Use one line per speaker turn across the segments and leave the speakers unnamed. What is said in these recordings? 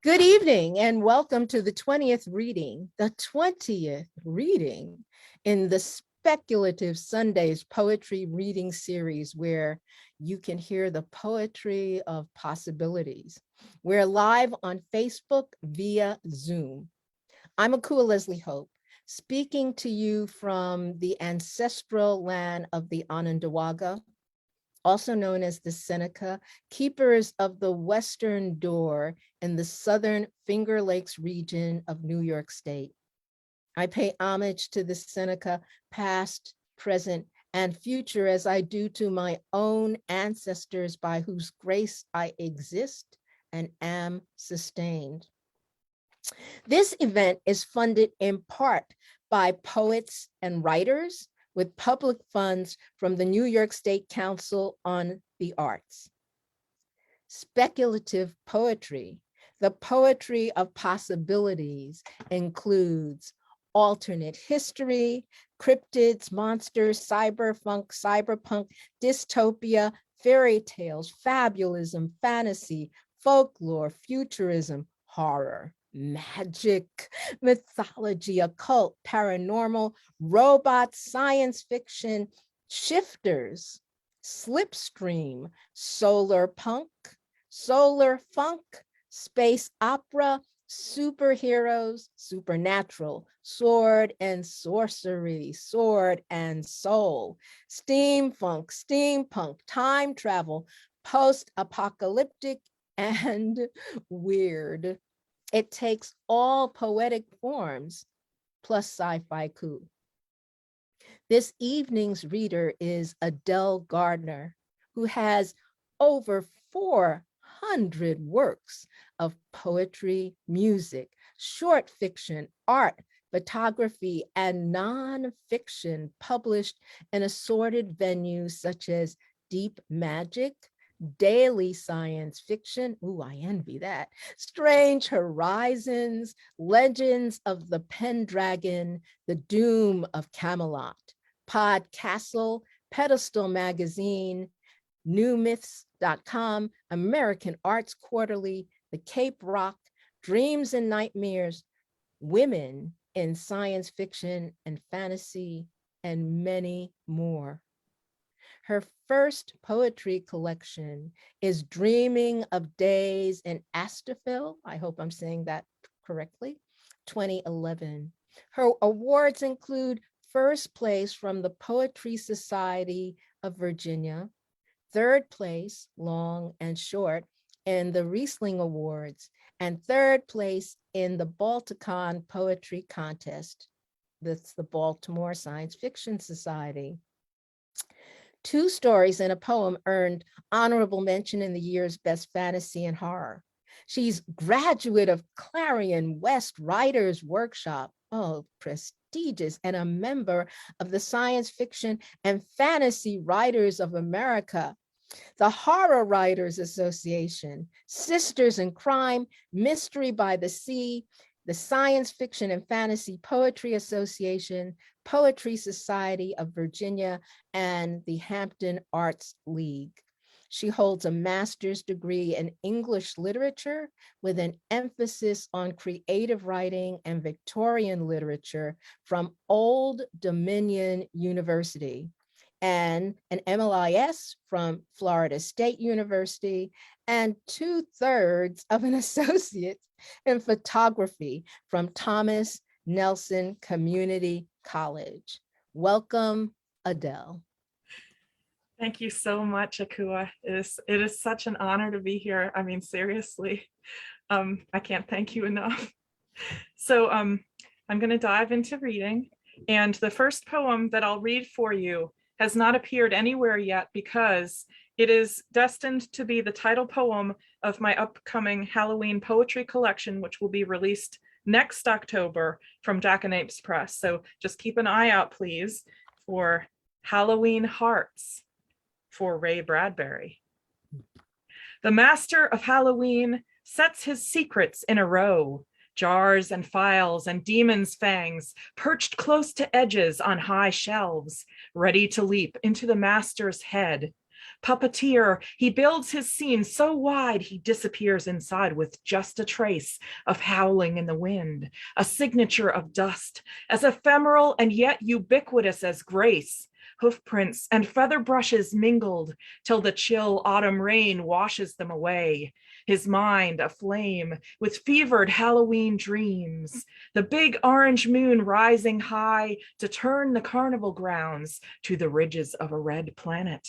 Good evening and welcome to the 20th reading in the Speculative Sundays poetry reading series where you can hear the poetry of possibilities. We're live on Facebook via Zoom. I'm Akua Leslie Hope, speaking to you from the ancestral land of the Onondaga, also known as the Seneca, keepers of the Western Door in the Southern Finger Lakes region of New York State. I pay homage to the Seneca, past, present, and future, as I do to my own ancestors by whose grace I exist and am sustained. This event is funded in part by poets and writers with public funds from the New York State Council on the Arts. Speculative poetry, the poetry of possibilities, includes alternate history, cryptids, monsters, cyberpunk, dystopia, fairy tales, fabulism, fantasy, folklore, futurism, horror, magic, mythology, occult, paranormal, robots, science fiction, shifters, slipstream, solar punk, solar funk, space opera, superheroes, supernatural, sword and sorcery, sword and soul, steampunk, time travel, post-apocalyptic, and weird. It takes all poetic forms plus sci-fi coup. This evening's reader is Adele Gardner, who has over 400 works of poetry, music, short fiction, art, photography, and nonfiction published in assorted venues such as Deep Magic, daily science fiction, ooh, I envy that, Strange Horizons, Legends of the Pendragon, The Doom of Camelot, Podcastle, Pedestal Magazine, newmyths.com, American Arts Quarterly, The Cape Rock, Dreams and Nightmares, Women in Science Fiction and Fantasy, and many more. Her first poetry collection is Dreaming of Days in Astafel. I hope I'm saying that correctly, 2011. Her awards include first place from the Poetry Society of Virginia, third place, long and short, in the Riesling Awards, and third place in the Balticon Poetry Contest. That's the Baltimore Science Fiction Society. 2 stories and a poem earned honorable mention in the year's Best Fantasy and Horror. She's graduate of Clarion West Writers Workshop, oh, prestigious, and a member of the Science Fiction and Fantasy Writers of America, the Horror Writers Association, Sisters in Crime, Mystery by the Sea, the Science Fiction and Fantasy Poetry Association, Poetry Society of Virginia, and the Hampton Arts League. She holds a master's degree in English literature with an emphasis on creative writing and Victorian literature from Old Dominion University, and an MLIS from Florida State University, and 2/3 of an associate in photography from Thomas Nelson Community College. Welcome, Adele.
Thank you so much, Akua. It is such an honor to be here. I mean, seriously, I can't thank you enough. So I'm going to dive into reading, and the first poem that I'll read for you has not appeared anywhere yet because it is destined to be the title poem of my upcoming Halloween poetry collection, which will be released next October from Jackanapes Press. So just keep an eye out, please, for Halloween Hearts for Ray Bradbury. The master of Halloween sets his secrets in a row, jars and files and demon's fangs perched close to edges on high shelves, ready to leap into the master's head. Puppeteer, he builds his scene so wide he disappears inside with just a trace of howling in the wind, a signature of dust, as ephemeral and yet ubiquitous as grace. Hoofprints and feather brushes mingled till the chill autumn rain washes them away. His mind aflame with fevered Halloween dreams. The big orange moon rising high to turn the carnival grounds to the ridges of a red planet.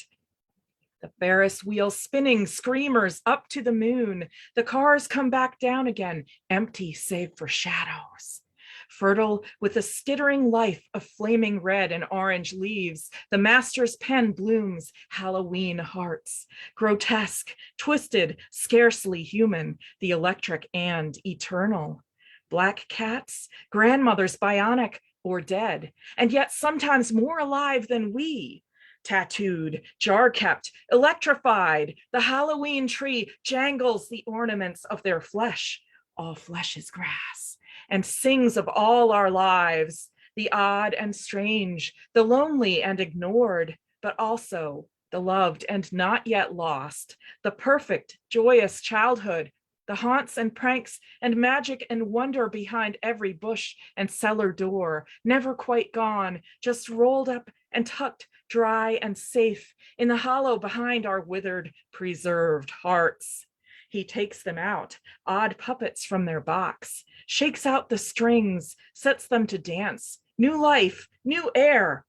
The Ferris wheel spinning screamers up to the moon. The cars come back down again, empty save for shadows. Fertile with a skittering life of flaming red and orange leaves, the master's pen blooms Halloween hearts. Grotesque, twisted, scarcely human, the electric and eternal. Black cats, grandmothers bionic or dead, and yet sometimes more alive than we. Tattooed, jar-kept, electrified, the Halloween tree jangles the ornaments of their flesh. All flesh is grass, and sings of all our lives, the odd and strange, the lonely and ignored, but also the loved and not yet lost, the perfect, joyous childhood, the haunts and pranks and magic and wonder behind every bush and cellar door, never quite gone, just rolled up and tucked dry and safe in the hollow behind our withered, preserved hearts. He takes them out, odd puppets from their box, shakes out the strings, sets them to dance, new life, new air.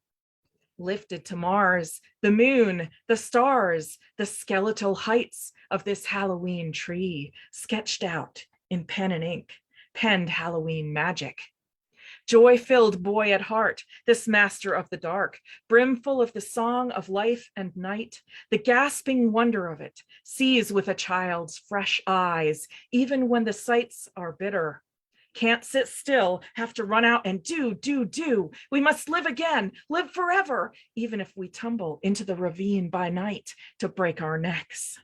Lifted to Mars, the moon, the stars, the skeletal heights of this Halloween tree, sketched out in pen and ink, penned Halloween magic. Joy-filled boy at heart, this master of the dark, brimful of the song of life and night, the gasping wonder of it, sees with a child's fresh eyes, even when the sights are bitter. Can't sit still, have to run out and do. We must live again, live forever, even if we tumble into the ravine by night to break our necks.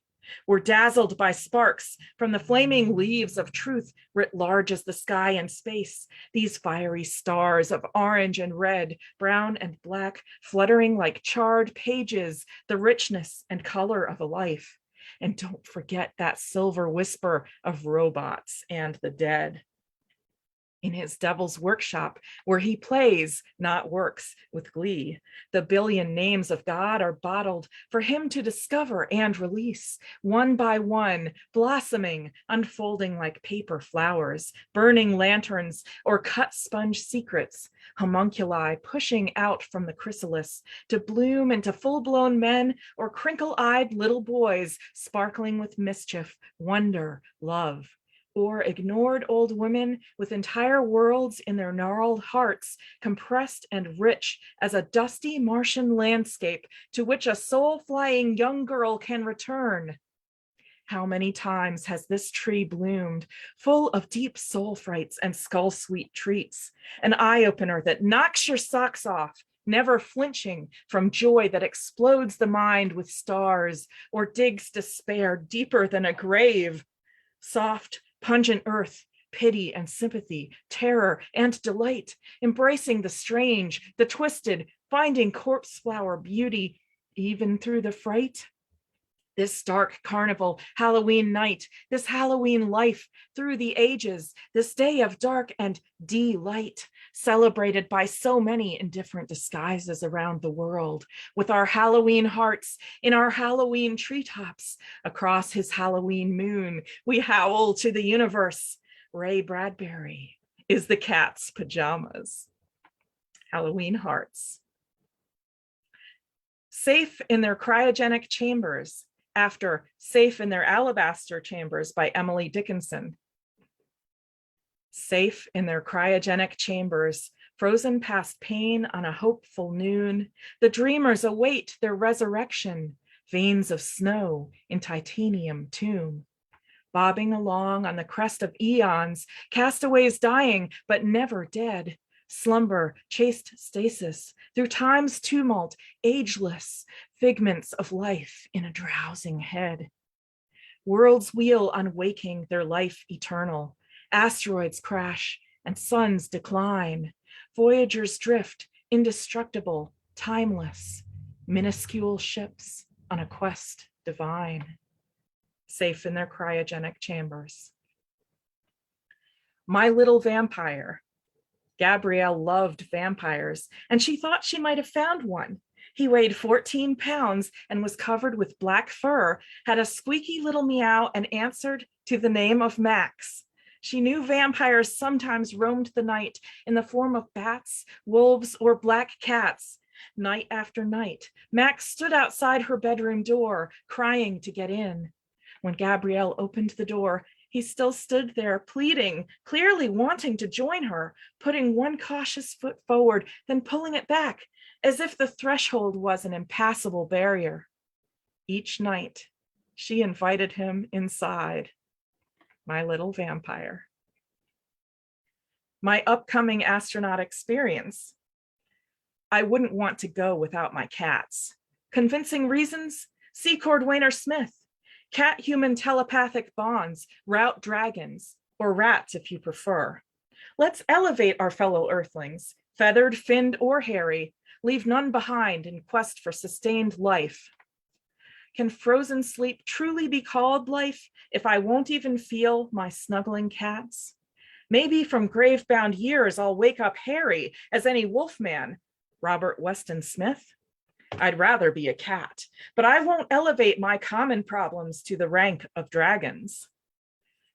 We're dazzled by sparks from the flaming leaves of truth writ large as the sky and space, these fiery stars of orange and red, brown and black, fluttering like charred pages, the richness and color of a life. And don't forget that silver whisper of robots and the dead. In his devil's workshop, where he plays, not works, with glee. The billion names of God are bottled for him to discover and release, one by one, blossoming, unfolding like paper flowers, burning lanterns, or cut sponge secrets, homunculi pushing out from the chrysalis to bloom into full-blown men or crinkle-eyed little boys sparkling with mischief, wonder, love. Or ignored old women with entire worlds in their gnarled hearts, compressed and rich as a dusty Martian landscape to which a soul-flying young girl can return. How many times has this tree bloomed, full of deep soul frights and skull-sweet treats, an eye-opener that knocks your socks off, never flinching from joy that explodes the mind with stars or digs despair deeper than a grave. Soft, pungent earth, pity and sympathy, terror and delight, embracing the strange, the twisted, finding corpse flower beauty even through the fright. This dark carnival Halloween night, this Halloween life through the ages, this day of dark and delight, celebrated by so many in different disguises around the world, with our Halloween hearts in our Halloween treetops. Across his Halloween moon, we howl to the universe. Ray Bradbury is the cat's pajamas. Halloween hearts. Safe in their cryogenic chambers, after Safe in Their Alabaster Chambers by Emily Dickinson. Safe in their cryogenic chambers, frozen past pain on a hopeful noon, the dreamers await their resurrection, veins of snow in titanium tomb. Bobbing along on the crest of eons, castaways dying but never dead, slumber, chaste stasis, through time's tumult, ageless, figments of life in a drowsing head. Worlds wheel on waking their life eternal, asteroids crash and suns decline, voyagers drift, indestructible, timeless, minuscule ships, on a quest divine, safe in their cryogenic chambers. My little vampire. Gabrielle loved vampires, and she thought she might have found one. He weighed 14 pounds and was covered with black fur, had a squeaky little meow, and answered to the name of Max. She knew vampires sometimes roamed the night in the form of bats, wolves, or black cats. Night after night, Max stood outside her bedroom door, crying to get in. When Gabrielle opened the door, he still stood there, pleading, clearly wanting to join her, putting one cautious foot forward, then pulling it back, as if the threshold was an impassable barrier. Each night, she invited him inside. My little vampire. My upcoming astronaut experience. I wouldn't want to go without my cats. Convincing reasons? See Cordwainer Smith. Cat-human telepathic bonds, rout dragons, or rats if you prefer. Let's elevate our fellow earthlings, feathered, finned, or hairy, leave none behind in quest for sustained life. Can frozen sleep truly be called life if I won't even feel my snuggling cats? Maybe from grave-bound years I'll wake up hairy as any wolfman, Robert Weston Smith. I'd rather be a cat, but I won't elevate my common problems to the rank of dragons.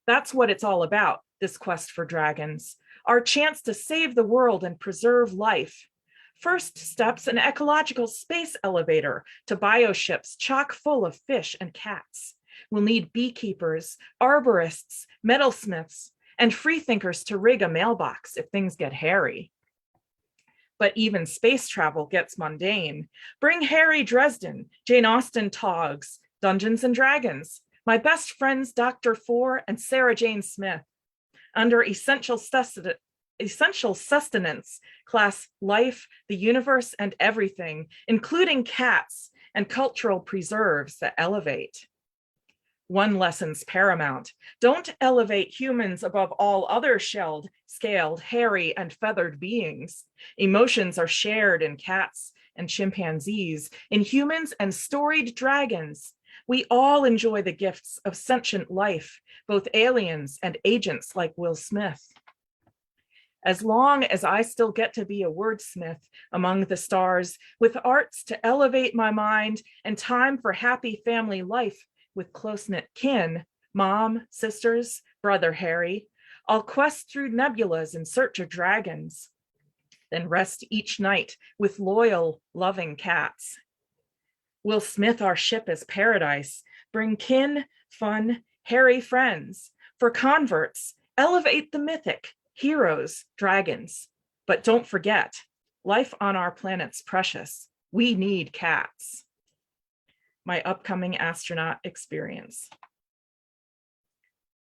That's what it's all about, this quest for dragons, our chance to save the world and preserve life. First step's an ecological space elevator to bioships chock full of fish and cats. We'll need beekeepers, arborists, metalsmiths, and freethinkers to rig a mailbox if things get hairy. But even space travel gets mundane. Bring Harry Dresden, Jane Austen togs, Dungeons and Dragons, my best friends Dr. Four and Sarah Jane Smith. Under essential sustenance, class life, the universe, and everything, including cats and cultural preserves that elevate. One lesson's paramount. Don't elevate humans above all other shelled, scaled, hairy, and feathered beings. Emotions are shared in cats and chimpanzees, in humans and storied dragons. We all enjoy the gifts of sentient life, both aliens and agents like Will Smith. As long as I still get to be a wordsmith among the stars, with arts to elevate my mind and time for happy family life, with close-knit kin, mom, sisters, brother Harry, I'll quest through nebulas in search of dragons, then rest each night with loyal, loving cats. We'll smith our ship as paradise, bring kin, fun, hairy friends. For converts, elevate the mythic, heroes, dragons. But don't forget, life on our planet's precious. We need cats. My upcoming astronaut experience.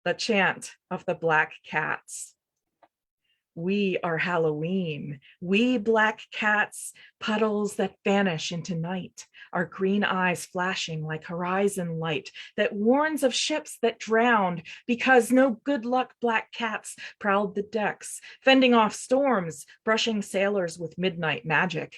The chant of the black cats. We are Halloween. We black cats, puddles that vanish into night, our green eyes flashing like horizon light that warns of ships that drowned because no good luck black cats prowled the decks, fending off storms, brushing sailors with midnight magic.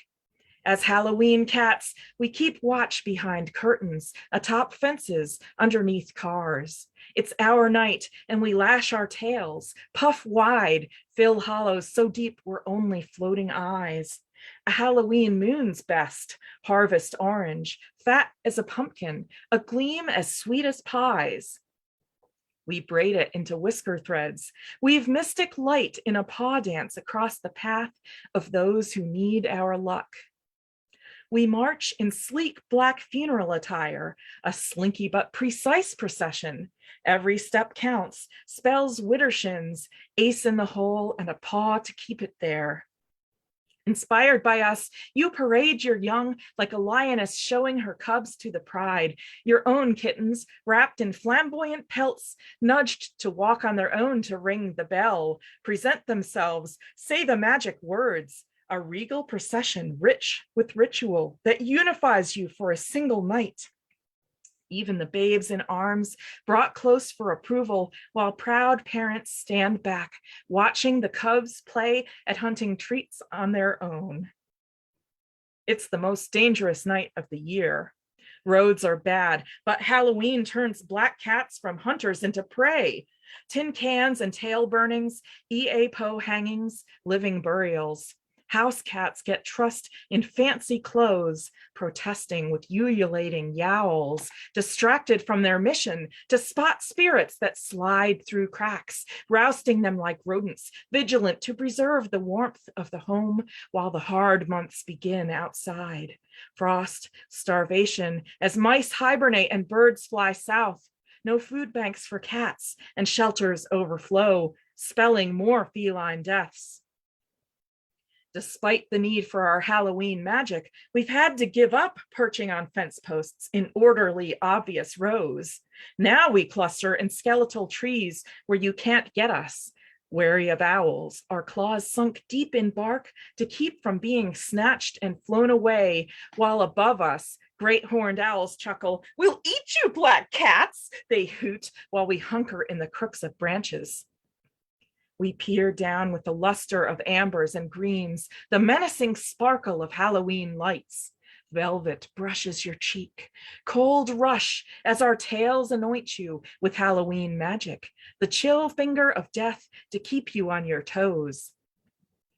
As Halloween cats, we keep watch behind curtains, atop fences, underneath cars. It's our night, and we lash our tails, puff wide, fill hollows so deep we're only floating eyes. A Halloween moon's best, harvest orange, fat as a pumpkin, a gleam as sweet as pies. We braid it into whisker threads, weave mystic light in a paw dance across the path of those who need our luck. We march in sleek black funeral attire, a slinky but precise procession. Every step counts, spells widdershins, ace in the hole and a paw to keep it there. Inspired by us, you parade your young like a lioness showing her cubs to the pride. Your own kittens, wrapped in flamboyant pelts, nudged to walk on their own to ring the bell, present themselves, say the magic words. A regal procession rich with ritual that unifies you for a single night. Even the babes in arms brought close for approval while proud parents stand back, watching the cubs play at hunting treats on their own. It's the most dangerous night of the year. Roads are bad, but Halloween turns black cats from hunters into prey. Tin cans and tail burnings, E.A. Poe hangings, living burials. House cats get trussed in fancy clothes, protesting with ululating yowls, distracted from their mission to spot spirits that slide through cracks, rousting them like rodents, vigilant to preserve the warmth of the home while the hard months begin outside. Frost, starvation, as mice hibernate and birds fly south. No food banks for cats, and shelters overflow, spelling more feline deaths. Despite the need for our Halloween magic, we've had to give up perching on fence posts in orderly, obvious rows. Now we cluster in skeletal trees where you can't get us. Wary of owls, our claws sunk deep in bark to keep from being snatched and flown away, while above us, great horned owls chuckle, "We'll eat you, black cats," they hoot, while we hunker in the crooks of branches. We peer down with the luster of ambers and greens, the menacing sparkle of Halloween lights. Velvet brushes your cheek. Cold rush as our tails anoint you with Halloween magic, the chill finger of death to keep you on your toes.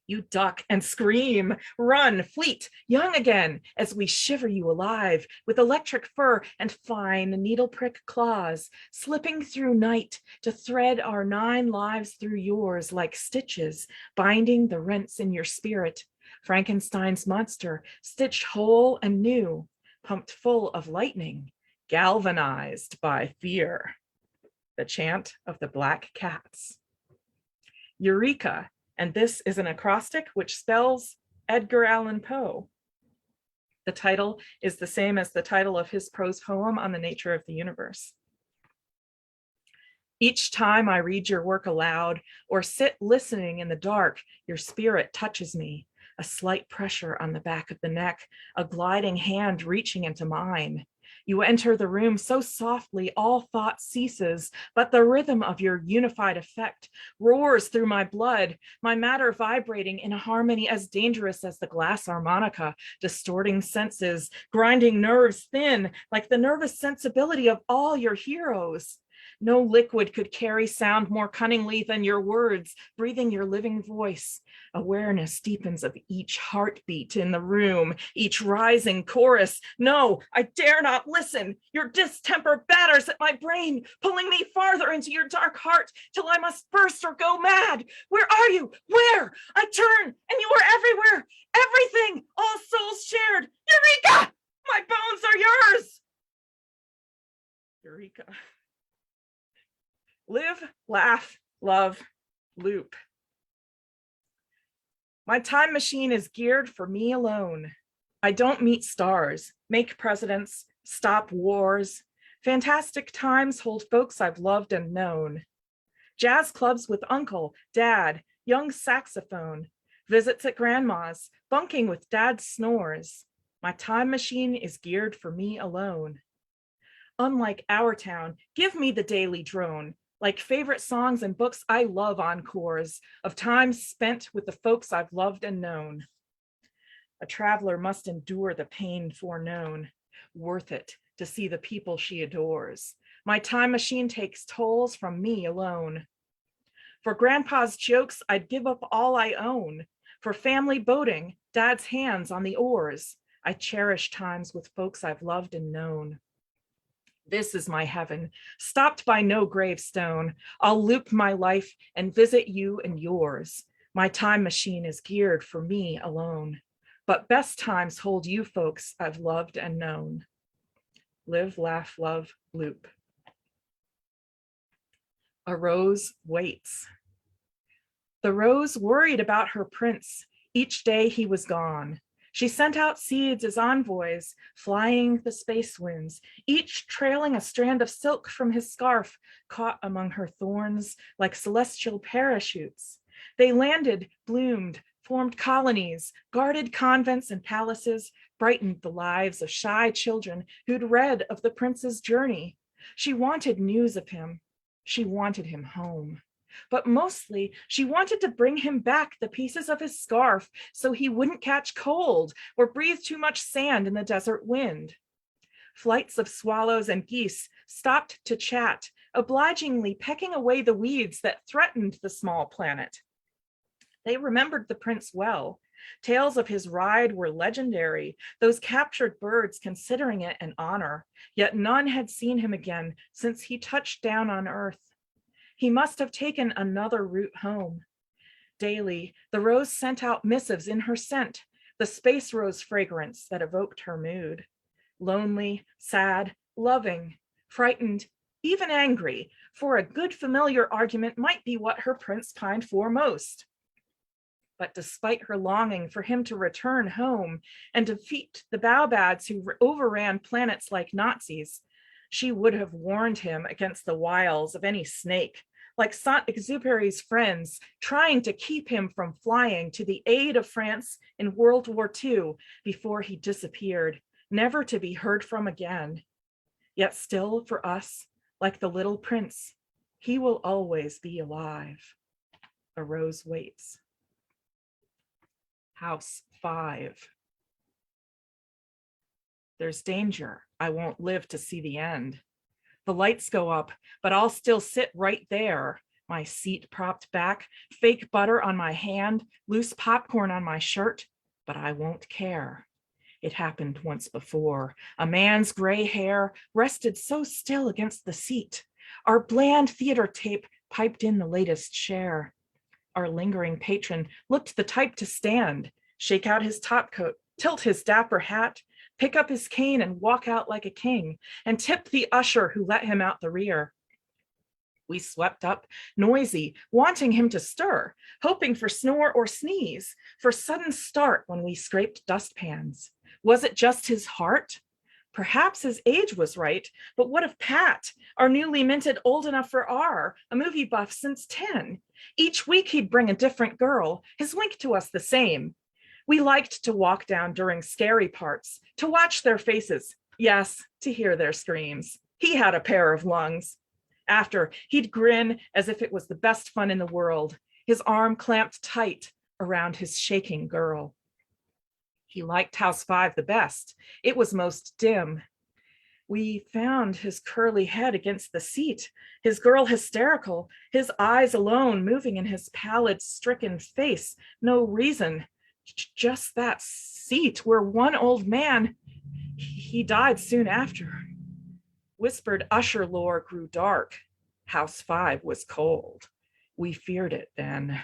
You duck and scream, run, fleet, young again, as we shiver you alive with electric fur and fine needle prick claws, slipping through night to thread our 9 lives through yours like stitches, binding the rents in your spirit. Frankenstein's monster, stitched whole and new, pumped full of lightning, galvanized by fear. The chant of the black cats. Eureka. And this is an acrostic which spells Edgar Allan Poe. The title is the same as the title of his prose poem on the nature of the universe. Each time I read your work aloud or sit listening in the dark, your spirit touches me. A slight pressure on the back of the neck, a gliding hand reaching into mine. You enter the room so softly, all thought ceases, but the rhythm of your unified effect roars through my blood, my matter vibrating in a harmony as dangerous as the glass harmonica, distorting senses, grinding nerves thin, like the nervous sensibility of all your heroes. No liquid could carry sound more cunningly than your words, breathing your living voice. Awareness deepens of each heartbeat in the room, each rising chorus. No, I dare not listen. Your distemper batters at my brain, pulling me farther into your dark heart till I must burst or go mad. Where are you? Where? I turn and you are everywhere. Everything, all souls shared. Eureka! My bones are yours. Eureka. Live, laugh, love, loop. My time machine is geared for me alone. I don't meet stars, make presidents, stop wars. Fantastic times hold folks I've loved and known. Jazz clubs with uncle, dad, young saxophone. Visits at grandma's, bunking with dad's snores. My time machine is geared for me alone. Unlike our town, give me the daily drone. Like favorite songs and books I love encores of times spent with the folks I've loved and known. A traveler must endure the pain foreknown, worth it to see the people she adores. My time machine takes tolls from me alone. For grandpa's jokes, I'd give up all I own. For family boating, dad's hands on the oars. I cherish times with folks I've loved and known. This is my heaven, stopped by no gravestone. I'll loop my life and visit you and yours. My time machine is geared for me alone. But best times hold you folks I've loved and known. Live, laugh, love, loop. A rose waits. The rose worried about her prince. Each day he was gone. She sent out seeds as envoys, flying the space winds, each trailing a strand of silk from his scarf, caught among her thorns like celestial parachutes. They landed, bloomed, formed colonies, guarded convents and palaces, brightened the lives of shy children who'd read of the prince's journey. She wanted news of him. She wanted him home. But mostly, she wanted to bring him back the pieces of his scarf so he wouldn't catch cold or breathe too much sand in the desert wind. Flights of swallows and geese stopped to chat, obligingly pecking away the weeds that threatened the small planet. They remembered the prince well. Tales of his ride were legendary, those captured birds considering it an honor, yet none had seen him again since he touched down on Earth. He must have taken another route home. Daily, the rose sent out missives in her scent, the space rose fragrance that evoked her mood. Lonely, sad, loving, frightened, even angry, for a good familiar argument might be what her prince pined for most. But despite her longing for him to return home and defeat the Baobabs who overran planets like Nazis, she would have warned him against the wiles of any snake, like Saint-Exupéry's friends trying to keep him from flying to the aid of France in World War II before he disappeared, never to be heard from again. Yet still for us, like the little prince, he will always be alive. A rose waits. House 5. There's danger. I won't live to see the end. The lights go up, but I'll still sit right there, my seat propped back, fake butter on my hand, loose popcorn on my shirt, but I won't care. It happened once before. A man's gray hair rested so still against the seat. Our bland theater tape piped in the latest share. Our lingering patron looked the type to stand, shake out his topcoat, tilt his dapper hat, pick up his cane and walk out like a king, and tip the usher who let him out the rear. We swept up, noisy, wanting him to stir, hoping for snore or sneeze, for sudden start when we scraped dustpans. Was it just his heart? Perhaps his age was right, but what of Pat, our newly minted old enough for R, a movie buff since 10? Each week he'd bring a different girl, his wink to us the same. We liked to walk down during scary parts, to watch their faces, yes, to hear their screams. He had a pair of lungs. After, he'd grin as if it was the best fun in the world, his arm clamped tight around his shaking girl. He liked House 5 the best. It was most dim. We found his curly head against the seat, his girl hysterical, his eyes alone moving in his pallid, stricken face. No reason, just that seat where one old man, he died soon after. Whispered usher lore grew dark. House 5 was cold. We feared it then.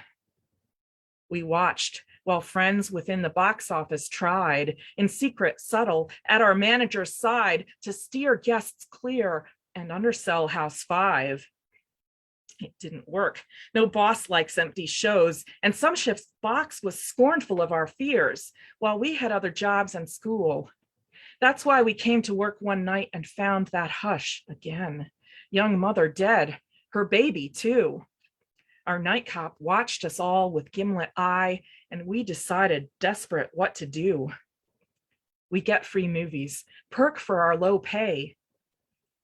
We watched while friends within the box office tried, in secret, subtle, at our manager's side to steer guests clear and undersell House 5. It didn't work. No boss likes empty shows, and some shift's box was scornful of our fears, while we had other jobs and school. That's why we came to work one night and found that hush again. Young mother dead, her baby too. Our night cop watched us all with gimlet eye, and we decided, desperate, what to do. We get free movies, perk for our low pay.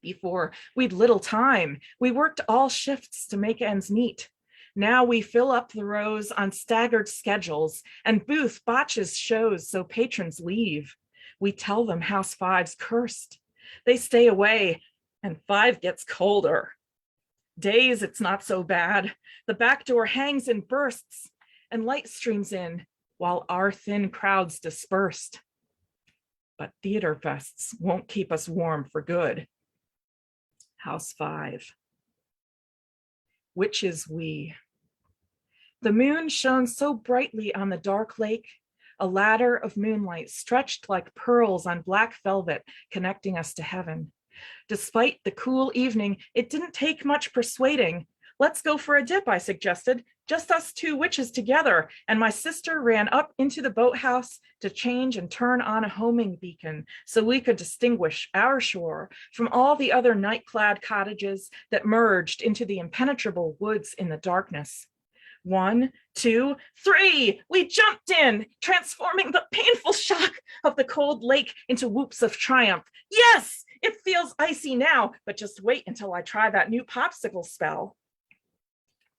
Before, we'd little time. We worked all shifts to make ends meet. Now we fill up the rows on staggered schedules, and booth botches shows so patrons leave. We tell them House 5's cursed. They stay away, and 5 gets colder. Days, it's not so bad. The back door hangs in bursts, and light streams in, while our thin crowds dispersed. But theater fests won't keep us warm for good. House 5. Which is we? The moon shone so brightly on the dark lake, a ladder of moonlight stretched like pearls on black velvet, connecting us to heaven. Despite the cool evening, it didn't take much persuading. Let's go for a dip, I suggested, just us two witches together, and my sister ran up into the boathouse to change and turn on a homing beacon so we could distinguish our shore from all the other night-clad cottages that merged into the impenetrable woods in the darkness. 1, 2, 3, we jumped in, transforming the painful shock of the cold lake into whoops of triumph. Yes, it feels icy now, but just wait until I try that new popsicle spell.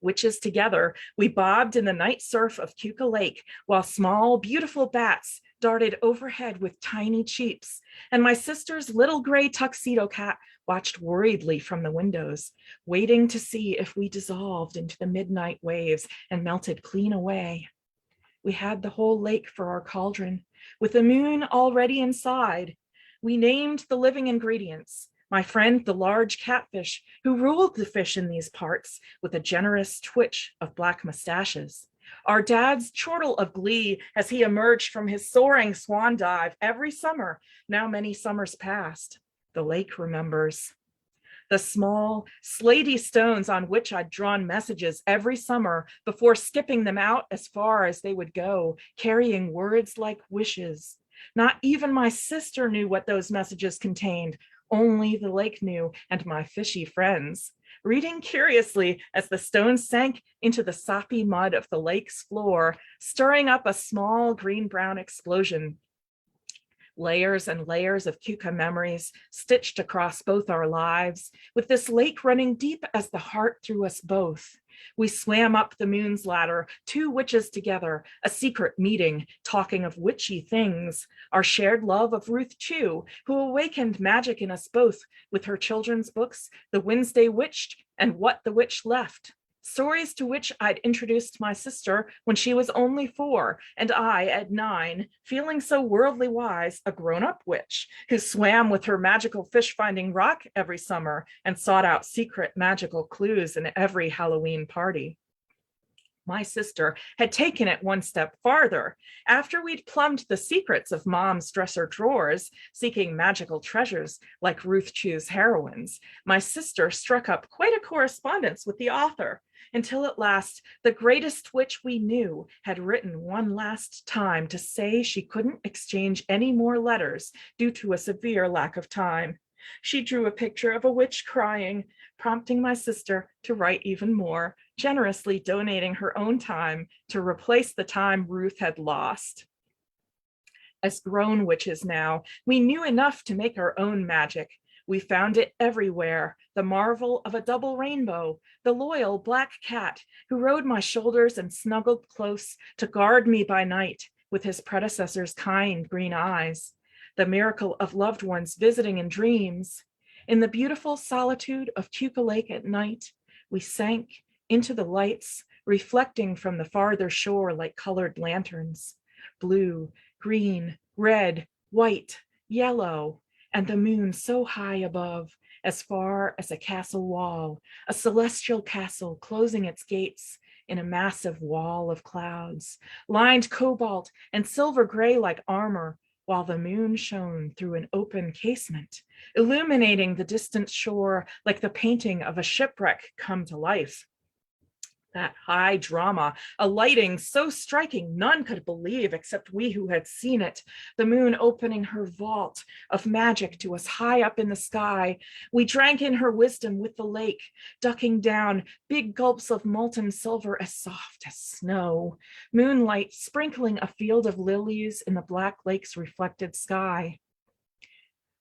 Witches together, we bobbed in the night surf of Keuka Lake, while small, beautiful bats darted overhead with tiny cheeps, and my sister's little gray tuxedo cat watched worriedly from the windows, waiting to see if we dissolved into the midnight waves and melted clean away. We had the whole lake for our cauldron, with the moon already inside. We named the living ingredients. My friend, the large catfish, who ruled the fish in these parts with a generous twitch of black mustaches. Our dad's chortle of glee as he emerged from his soaring swan dive every summer, now many summers past. The lake remembers. The small, slaty stones on which I'd drawn messages every summer before skipping them out as far as they would go, carrying words like wishes. Not even my sister knew what those messages contained. Only the lake knew, and my fishy friends. Reading curiously as the stones sank into the soppy mud of the lake's floor, stirring up a small green-brown explosion. Layers and layers of Cuca memories stitched across both our lives, with this lake running deep as the heart through us both. We swam up the moon's ladder, two witches together, a secret meeting, talking of witchy things, our shared love of Ruth Chu, who awakened magic in us both with her children's books, The Wednesday Witched and What the Witch Left. Stories to which I'd introduced my sister when she was only 4, and I, at 9, feeling so worldly wise, a grown-up witch who swam with her magical fish-finding rock every summer and sought out secret magical clues in every Halloween party. My sister had taken it one step farther. After we'd plumbed the secrets of Mom's dresser drawers, seeking magical treasures like Ruth Chu's heroines, my sister struck up quite a correspondence with the author, until at last the greatest witch we knew had written one last time to say she couldn't exchange any more letters due to a severe lack of time. She drew a picture of a witch crying, prompting my sister to write even more, generously donating her own time to replace the time Ruth had lost. As grown witches now, we knew enough to make our own magic. We found it everywhere, the marvel of a double rainbow, the loyal black cat who rode my shoulders and snuggled close to guard me by night with his predecessor's kind green eyes, the miracle of loved ones visiting in dreams. In the beautiful solitude of Cuca Lake at night, we sank into the lights, reflecting from the farther shore like colored lanterns, blue, green, red, white, yellow, and the moon so high above, as far as a castle wall, a celestial castle closing its gates in a massive wall of clouds, lined cobalt and silver gray like armor, while the moon shone through an open casement, illuminating the distant shore like the painting of a shipwreck come to life. That high drama, a lighting so striking none could believe except we who had seen it, the moon opening her vault of magic to us high up in the sky. We drank in her wisdom with the lake, ducking down big gulps of molten silver as soft as snow, moonlight sprinkling a field of lilies in the black lake's reflected sky.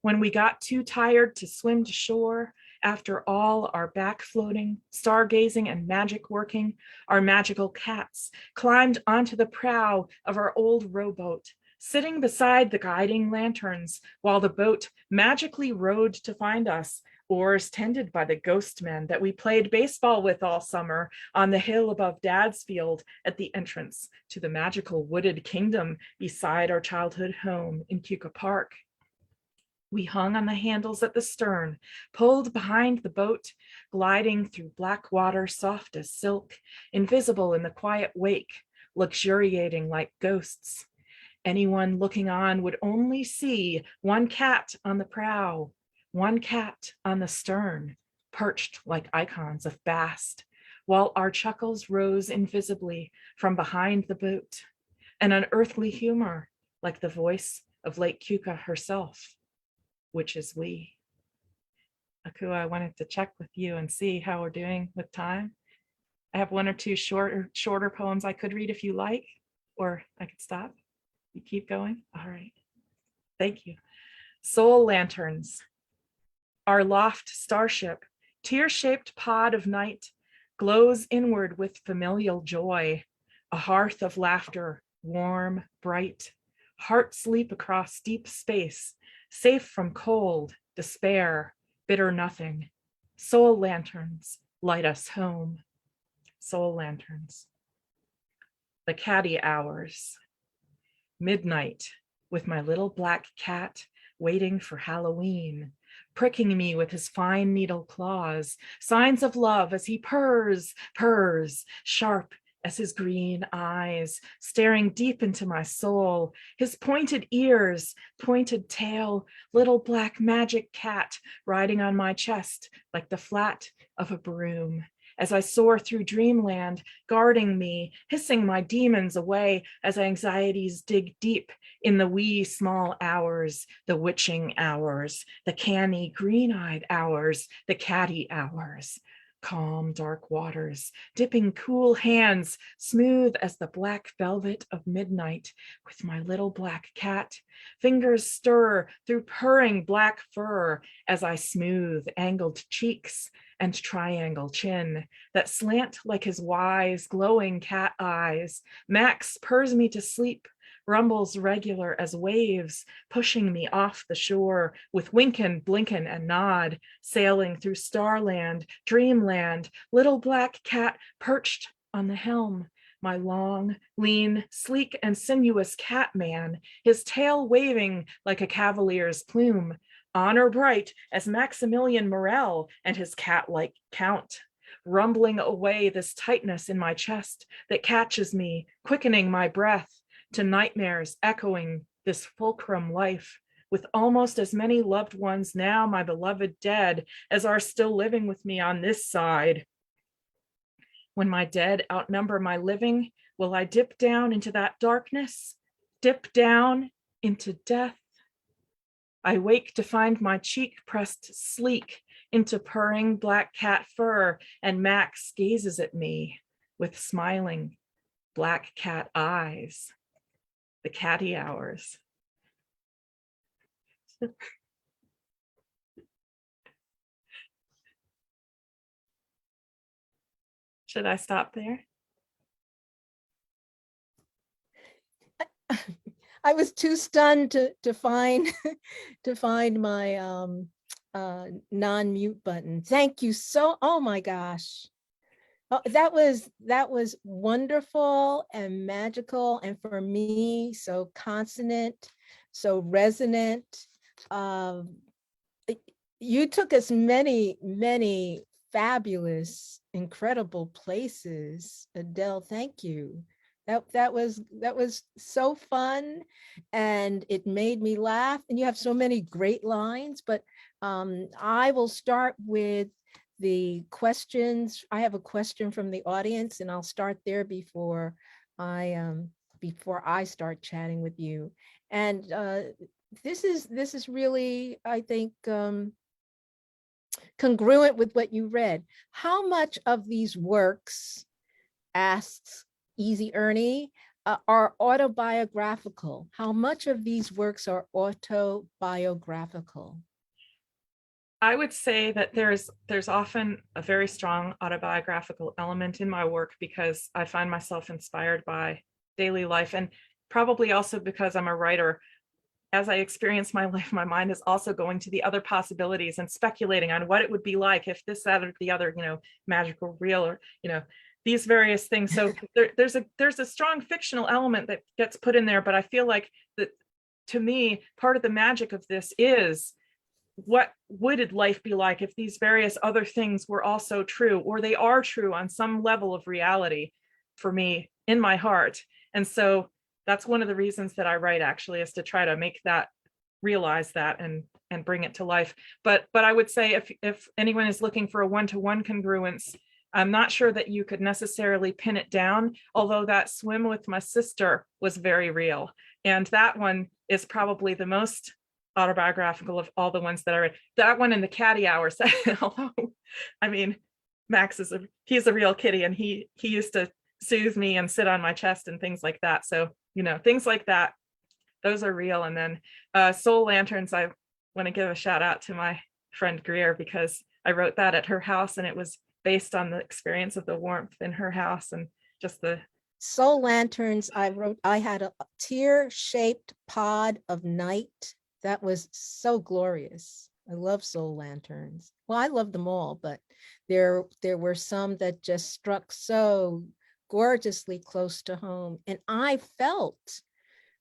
When we got too tired to swim to shore, after all our back floating, stargazing, and magic working, our magical cats climbed onto the prow of our old rowboat, sitting beside the guiding lanterns while the boat magically rowed to find us, oars tended by the ghost men that we played baseball with all summer on the hill above Dad's field at the entrance to the magical wooded kingdom beside our childhood home in Cuca Park. We hung on the handles at the stern, pulled behind the boat, gliding through black water soft as silk, invisible in the quiet wake, luxuriating like ghosts. Anyone looking on would only see one cat on the prow, one cat on the stern, perched like icons of Bast, while our chuckles rose invisibly from behind the boat, an unearthly humor like the voice of Lake Cuca herself, which is we. Akua, I wanted to check with you and see how we're doing with time. I have one or two shorter poems I could read if you like, or I could stop. You keep going? All right. Thank you. Soul lanterns. Our loft starship, tear-shaped pod of night, glows inward with familial joy, a hearth of laughter, warm, bright, heart sleep across deep space, safe from cold, despair, bitter nothing. Soul lanterns light us home. Soul lanterns. The catty hours. Midnight with my little black cat waiting for Halloween, pricking me with his fine needle claws, signs of love as he purrs, purrs, sharp as his green eyes, staring deep into my soul, his pointed ears, pointed tail, little black magic cat riding on my chest like the flat of a broom. As I soar through dreamland, guarding me, hissing my demons away as anxieties dig deep in the wee small hours, the witching hours, the canny green-eyed hours, the catty hours. Calm, dark waters, dipping cool hands, smooth as the black velvet of midnight, with my little black cat. Fingers stir through purring black fur as I smooth angled cheeks and triangle chin that slant like his wise, glowing cat eyes. Max purrs me to sleep, rumbles regular as waves, pushing me off the shore with winkin', blinkin', and nod, sailing through starland, dreamland, little black cat perched on the helm. My long, lean, sleek, and sinuous cat man, his tail waving like a cavalier's plume, honor bright as Maximilian Morel and his cat-like count, rumbling away this tightness in my chest that catches me, quickening my breath to nightmares echoing this fulcrum life, with almost as many loved ones now, my beloved dead, as are still living with me on this side. When my dead outnumber my living, will I dip down into that darkness, dip down into death? I wake to find my cheek pressed sleek into purring black cat fur, and Max gazes at me with smiling black cat eyes. The catty hours. Should I stop there?
I was too stunned to find to find my non-mute button. Thank you so, oh my gosh. Oh, that was wonderful and magical, and for me, so consonant, so resonant. You took us many fabulous, incredible places. Adele, thank you. That was so fun, and it made me laugh. And you have so many great lines, but I will start with the questions. I have a question from the audience, and I'll start there before I start chatting with you. And this is really, I think, congruent with what you read. How much of these works, asks Easy Ernie, are autobiographical? How much of these works are autobiographical?
I would say that there's often a very strong autobiographical element in my work because I find myself inspired by daily life, and probably also because I'm a writer. As I experience my life, my mind is also going to the other possibilities and speculating on what it would be like if this, that, or the other, magical, real, or, these various things. So there's a strong fictional element that gets put in there, but I feel like that, to me, part of the magic of this is, what would life be like if these various other things were also true, or they are true on some level of reality for me in my heart. And so that's one of the reasons that I write, actually, is to try to make that, realize that, and bring it to life. But I would say if anyone is looking for a one-to-one congruence, I'm not sure that you could necessarily pin it down, although that swim with my sister was very real. And that one is probably the most autobiographical of all the ones that I read. That one in the catty hours, although, I mean, Max he's a real kitty, and he used to soothe me and sit on my chest and things like that. So, things like that, those are real. And then Soul Lanterns, I want to give a shout out to my friend Greer, because I wrote that at her house, and it was based on the experience of the warmth in her house and just the
Soul Lanterns, I had a tear-shaped pod of night. That was so glorious. I love Soul Lanterns. Well, I love them all, but there were some that just struck so gorgeously close to home. And I felt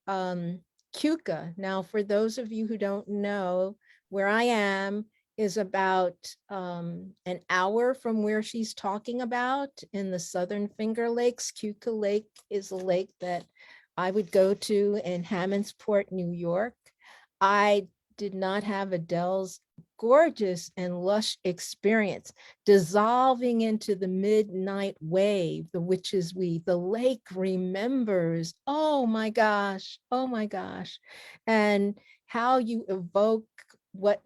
Cuca. Now, for those of you who don't know, where I am is about an hour from where she's talking about in the Southern Finger Lakes. Cuca Lake is a lake that I would go to in Hammondsport, New York. I did not have Adele's gorgeous and lush experience, dissolving into the midnight wave, the witch's weave. The lake remembers. Oh my gosh. Oh my gosh. And how you evoke what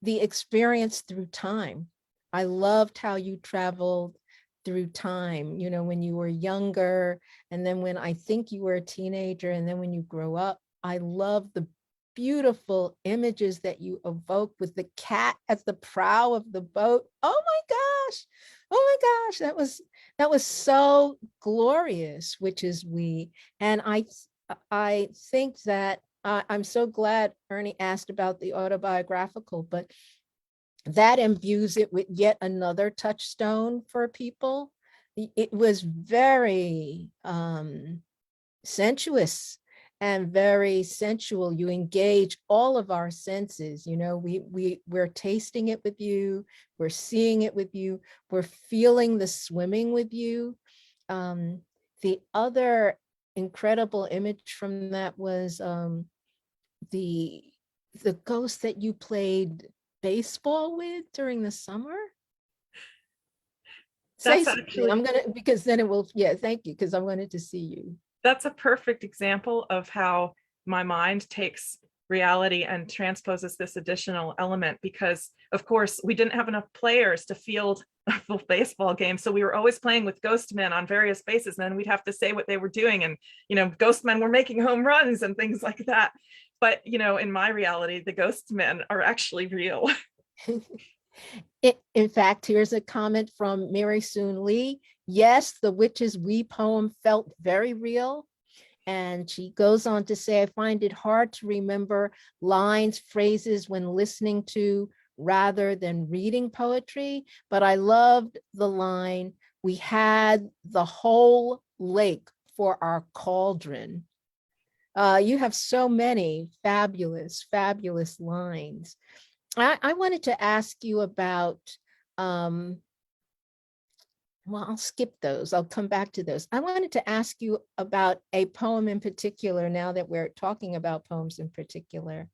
the experience through time. I loved how you traveled through time, you know, when you were younger, and then when I think you were a teenager, and then when you grow up. I love the beautiful images that you evoke with the cat at the prow of the boat. Oh my gosh. Oh my gosh. That was so glorious, which is we. And I think that I'm so glad Ernie asked about the autobiographical, but that imbues it with yet another touchstone for people. It was very sensuous and very sensual. You engage all of our senses. You know, we're tasting it with you, we're seeing it with you, we're feeling the swimming with you. The other incredible image from that was the ghost that you played baseball with during the summer. Say
That's
something.
actually,
I'm gonna, because then it will, yeah, thank you, because I wanted to see you.
that's a perfect example of how my mind takes reality and transposes this additional element, because of course we didn't have enough players to field a full baseball game, so we were always playing with ghost men on various bases, and then we'd have to say what they were doing, and you know, ghost men were making home runs and things like that. But you know, in my reality, the ghost men are actually real.
In fact, here's a comment from Mary Soon Lee. Yes, the Witch's Wee poem felt very real. And she goes on to say, I find it hard to remember lines, phrases when listening to rather than reading poetry, but I loved the line, we had the whole lake for our cauldron. You have so many fabulous, fabulous lines. I wanted to ask you about, well, I'll skip those. I'll come back to those. I wanted to ask you about a poem in particular, now that we're talking about poems in particular.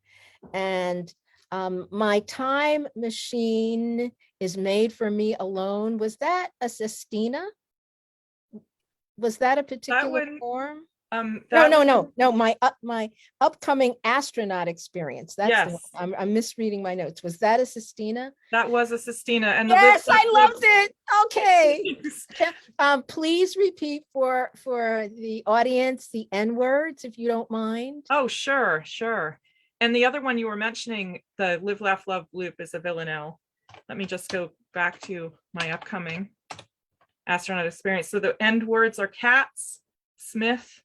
And my time machine is made for me alone. Was that a sestina? Was that a
That
particular
one,
form?
that one,
No. My upcoming astronaut experience. That's the
yes,
one. I'm misreading my notes. Was that a sestina?
that was a sestina, and the live
Yes,
laugh
I
live.
loved it. Okay. Please repeat for the audience the N words, if you don't mind.
Oh, sure, sure. And the other one you were mentioning, the live laugh love loop, is a villanelle. Let me just go back to my upcoming astronaut experience. So the end words are cats, Smith,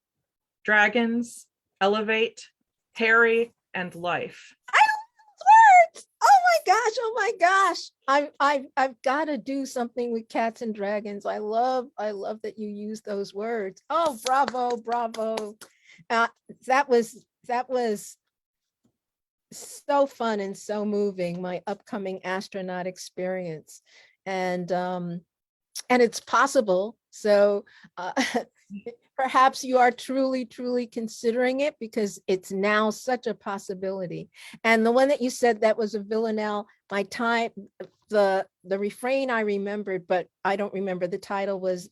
dragons, elevate, Harry, and life.
I love words. Oh my gosh. Oh my gosh. I've got to do something with cats and dragons. I love that you use those words. Oh, bravo, bravo. Uh, that was so fun and so moving, my upcoming astronaut experience. And it's possible. So perhaps you are truly, truly considering it, because it's now such a possibility. And the one that you said that was a villanelle, my time, the refrain I remembered, but I don't remember the title, was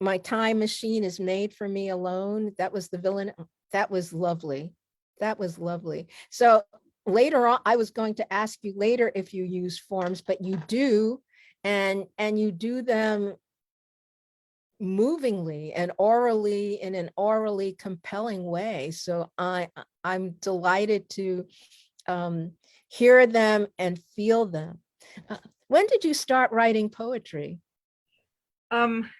my time machine is made for me alone. That was the villain. That was lovely. That was lovely. So later on, I was going to ask you later if you use forms, but you do, and you do them movingly and orally, in an orally compelling way. So I'm delighted to hear them and feel them. When did you start writing poetry?
Um,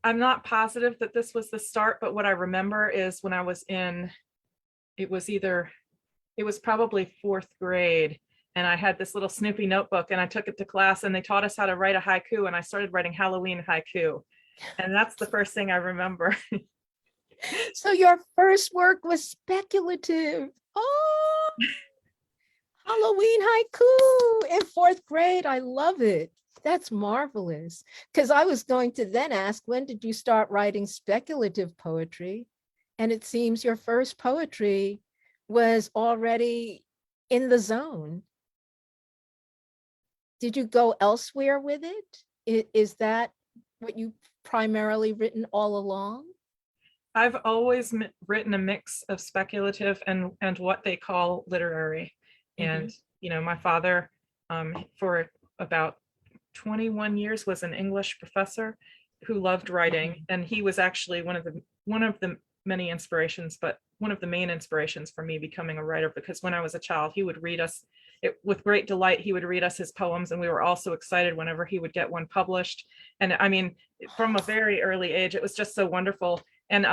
I'm not positive that this was the start, but what I remember is when I was in, it was probably fourth grade. And I had this little Snoopy notebook and I took it to class and they taught us how to write a haiku and I started writing Halloween haiku. And that's the first thing I remember.
So your first work was speculative. Oh, Halloween haiku in fourth grade. I love it. That's marvelous. Because I was going to then ask, when did you start writing speculative poetry? And it seems your first poetry was already in the zone. Did you go elsewhere with it? Is that what you primarily written all along?
I've always written a mix of speculative and what they call literary. And, my father, for about 21 years was an English professor who loved writing. And he was actually one of the many inspirations, but one of the main inspirations for me becoming a writer, because when I was a child, he would read us with great delight. He would read us his poems, and we were all so excited whenever he would get one published. And I mean, from a very early age, it was just so wonderful. And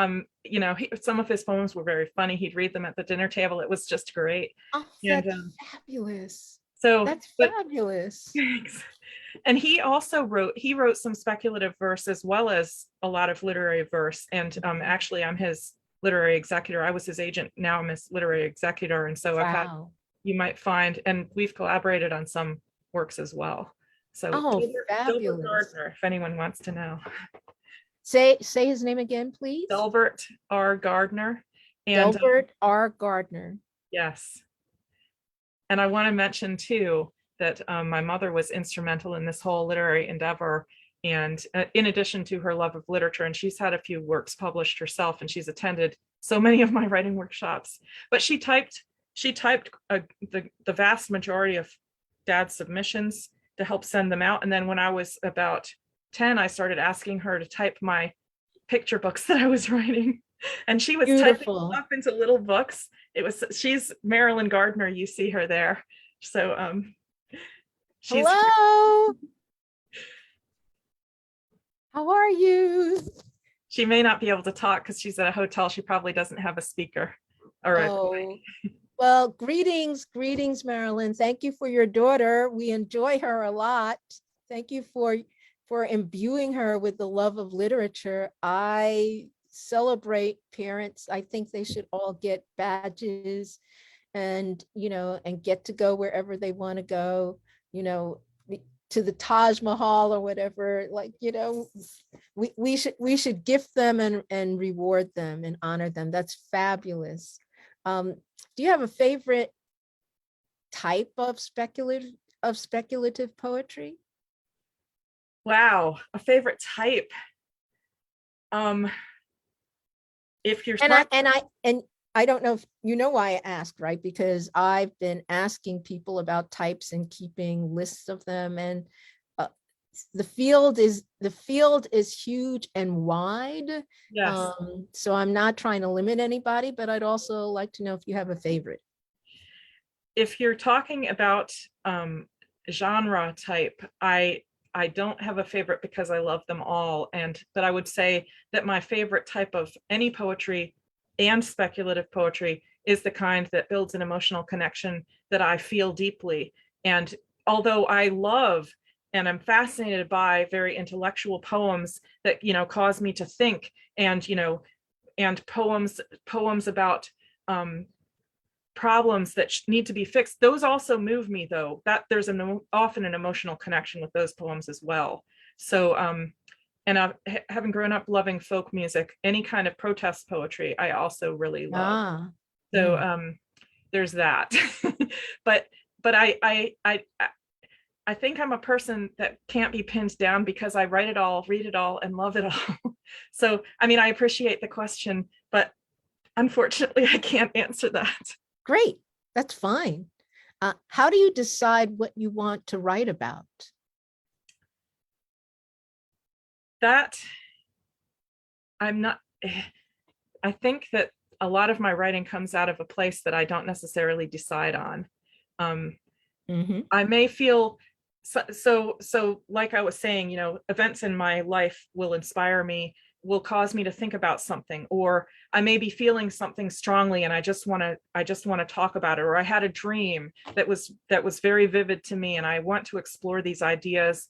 some of his poems were very funny. He'd read them at the dinner table. It was just great.
Oh,
And
that's fabulous.
so,
That's
but
fabulous.
and he also wrote some speculative verse as well as a lot of literary verse. And actually, I'm his literary executor. I was his agent. Now I'm his literary executor. And so I've had,
Wow.
you might find, and we've collaborated on some works as well. So
Oh,
Delbert
fabulous.
Gardner, if anyone wants to know.
Say his name again, please.
Delbert R. Gardner. And
Delbert R. Gardner.
yes. And I want to mention too that my mother was instrumental in this whole literary endeavor. And in addition to her love of literature, and she's had a few works published herself, and she's attended so many of my writing workshops. But she typed the vast majority of Dad's submissions to help send them out. And then when I was about 10, I started asking her to type my picture books that I was writing. And she was typing them up into little books. She's Marilyn Gardner. You see her there. So she's
hello. How are you?
She may not be able to talk because she's at a hotel. She probably doesn't have a speaker. All right.
Oh, well, greetings, Marilyn. Thank you for your daughter. We enjoy her a lot. Thank you for imbuing her with the love of literature. I celebrate parents. I think they should all get badges and, and get to go wherever they want to go, to the Taj Mahal or whatever. Like, we should gift them and reward them and honor them. That's fabulous. Do you have a favorite type of speculative poetry?
Wow, a favorite type. If you're
and I don't know if you know why I asked, right? Because I've been asking people about types and keeping lists of them, and the field is huge and wide.
Yes.
So I'm not trying to limit anybody, but I'd also like to know if you have a favorite.
If you're talking about genre type, I don't have a favorite because I love them all. But I would say that my favorite type of any poetry and speculative poetry is the kind that builds an emotional connection that I feel deeply. And although I love and I'm fascinated by very intellectual poems that, cause me to think, and, and poems about problems that need to be fixed. Those also move me, though. That there's often an emotional connection with those poems as well. So, and having grown up loving folk music, any kind of protest poetry, I also really love. So, there's that. but I think I'm a person that can't be pinned down because I write it all, read it all, and love it all. So, I mean, I appreciate the question, but unfortunately, I can't answer that.
Great, that's fine. How do you decide what you want to write about?
That I think that a lot of my writing comes out of a place that I don't necessarily decide on. I may feel So like I was saying, events in my life will inspire me, will cause me to think about something, or I may be feeling something strongly and I just want to talk about it, or I had a dream that was very vivid to me and I want to explore these ideas.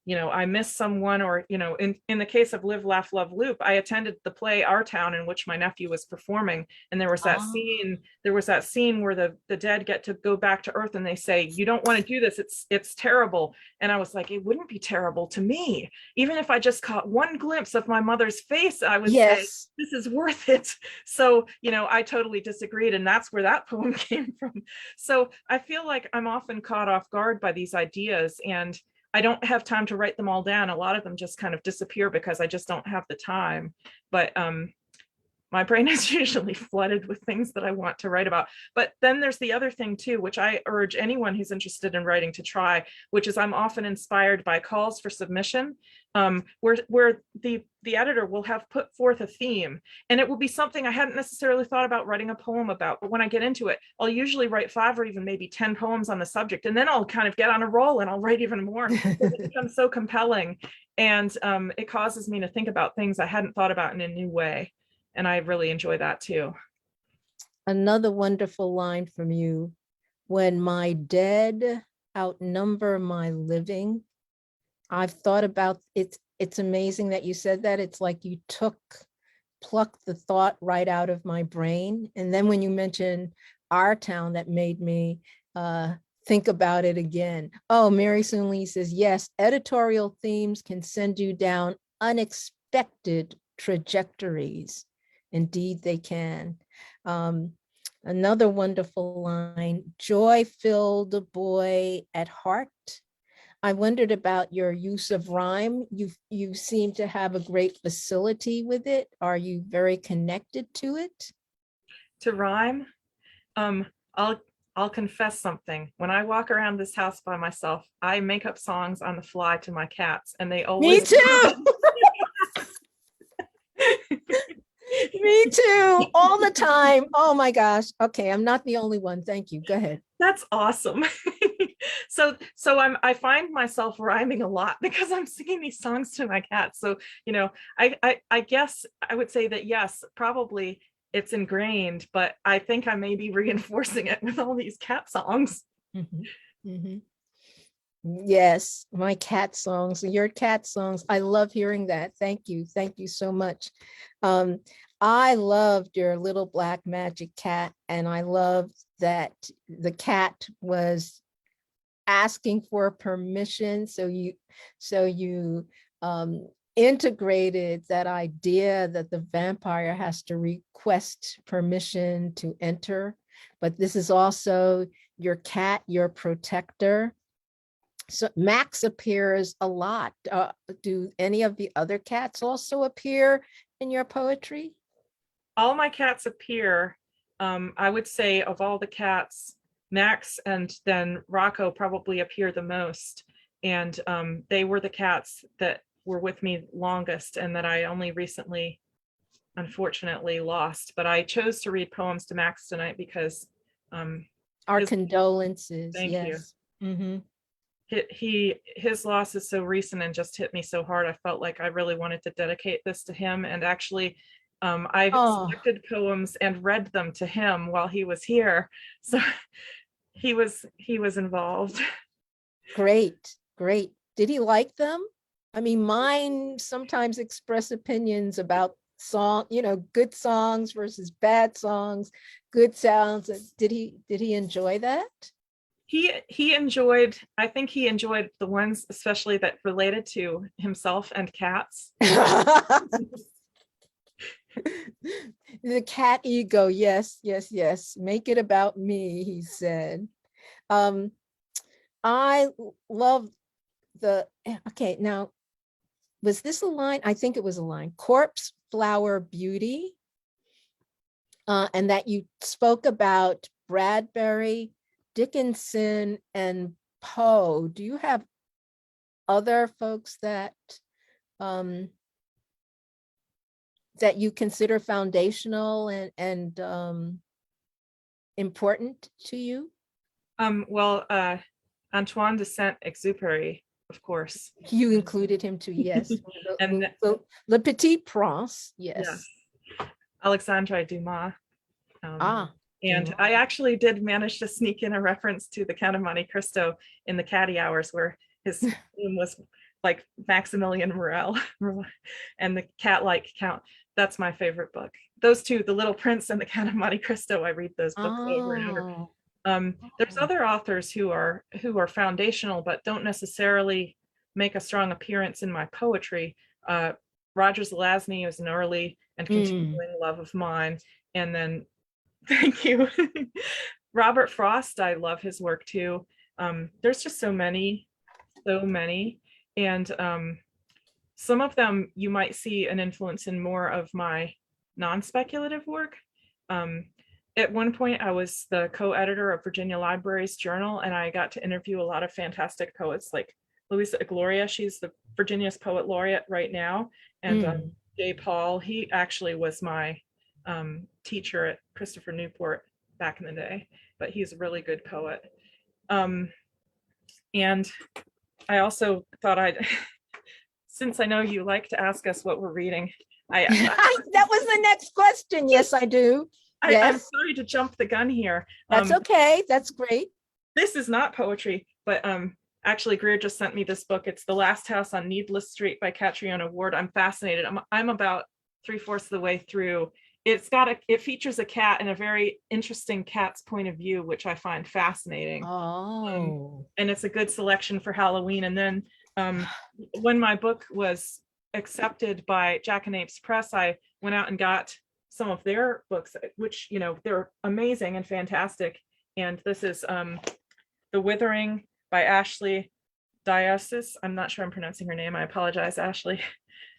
I miss someone, or in the case of Live Laugh Love Loop, I attended the play Our Town, in which my nephew was performing, and there was that
Ah,
scene where the dead get to go back to earth and they say, you don't want to do this, it's terrible. And I was like, it wouldn't be terrible to me. Even if I just caught one glimpse of my mother's face, I would say,
yes.
this is worth it. So I totally disagreed, and that's where that poem came from. So I feel like I'm often caught off guard by these ideas, and I don't have time to write them all down. A lot of them just kind of disappear because I just don't have the time. But my brain is usually flooded with things that I want to write about. But then there's the other thing too, which I urge anyone who's interested in writing to try, which is I'm often inspired by calls for submission, where the editor will have put forth a theme, and it will be something I hadn't necessarily thought about writing a poem about. But when I get into it, I'll usually write 5 or even maybe 10 poems on the subject, and then I'll kind of get on a roll and I'll write even more. It becomes so compelling, and it causes me to think about things I hadn't thought about in a new way. And I really enjoy that too.
Another wonderful line from you: when my dead outnumber my living. I've thought about it. It's amazing that you said that. It's like you plucked the thought right out of my brain. And then when you mentioned Our Town, that made me think about it again. Oh, Mary Soon Lee says, yes, editorial themes can send you down unexpected trajectories. Indeed, they can. Another wonderful line: joy-filled boy at heart. I wondered about your use of rhyme. You seem to have a great facility with it. Are you very connected to it?
To rhyme, um, I'll I'll confess something. When I walk around this house by myself, I make up songs on the fly to my cats, and they
Me
always
too. Me too. All the time. Oh my gosh. Okay, I'm not the only one. Thank you. Go ahead.
That's awesome. I find myself rhyming a lot because I'm singing these songs to my cats. So, I guess I would say that yes, probably it's ingrained, but I think I may be reinforcing it with all these cat songs.
Mhm, mhm. Yes, my cat songs, your cat songs. I love hearing that. Thank you. Thank you so much. Um, I loved your little black magic cat, and I loved that the cat was asking for permission. So you integrated that idea that the vampire has to request permission to enter, but this is also your cat, your protector. So Max appears a lot. Do any of the other cats also appear in your poetry?
All my cats appear. I would say of all the cats, Max and then Rocco probably appear the most. And they were the cats that were with me longest and that I only recently, unfortunately, lost. But I chose to read poems to Max tonight because
Our
his,
condolences.
thank you.
Yes. Mhm.
His loss is so recent and just hit me so hard. I felt like I really wanted to dedicate this to him. And actually, I
Oh,
selected poems and read them to him while he was here. So he was involved.
great, great. Did he like them? I mean, mine sometimes express opinions about good songs versus bad songs, good sounds. Did he enjoy that?
He enjoyed, I think he enjoyed the ones especially that related to himself and cats.
The cat ego, yes, yes, yes. Make it about me, he said. Um, I love okay, now, was this a line? I think it was a line. Corpse flower beauty. And that you spoke about Bradbury, Dickinson, and Poe. Do you have other folks um, that you consider foundational and important to you?
Well, Antoine de Saint-Exupéry, of course.
You included him too, yes.
And
Le Petit Prince,
yes,
yes.
Alexandre Dumas.
Ah,
And
Dumas.
I actually did manage to sneak in a reference to the Count of Monte Cristo in the Caddy Hours, where his name was like Maximilian Morel and the cat-like count. That's my favorite book. Those two, The Little Prince and the Count of Monte Cristo, I read those books over and over. There's other authors who are foundational but don't necessarily make a strong appearance in my poetry. Roger Zelazny is an early and continuing love of mine. And then, thank you. Robert Frost, I love his work too. There's just so many. And some of them you might see an influence in more of my non-speculative work. At one point, I was the co-editor of Virginia Library's journal, and I got to interview a lot of fantastic poets like Louisa Gloria. She's the Virginia's Poet Laureate right now. And Jay Paul, he actually was my teacher at Christopher Newport back in the day, but he's a really good poet. And I also thought since I know you like to ask us what we're reading,
that was the next question. Yes, I do. Yes.
I'm sorry to jump the gun here.
That's okay. That's great.
This is not poetry, but actually Greer just sent me this book. It's The Last House on Needless Street by Catriona Ward. I'm fascinated. I'm about 3/4 of the way through. It features a cat and a very interesting cat's point of view, which I find fascinating.
Oh.
And it's a good selection for Halloween. And then when my book was accepted by Jackanapes Press, I went out and got some of their books, which, they're amazing and fantastic. And this is The Withering by Ashley Diocese. I'm not sure I'm pronouncing her name. I apologize, Ashley.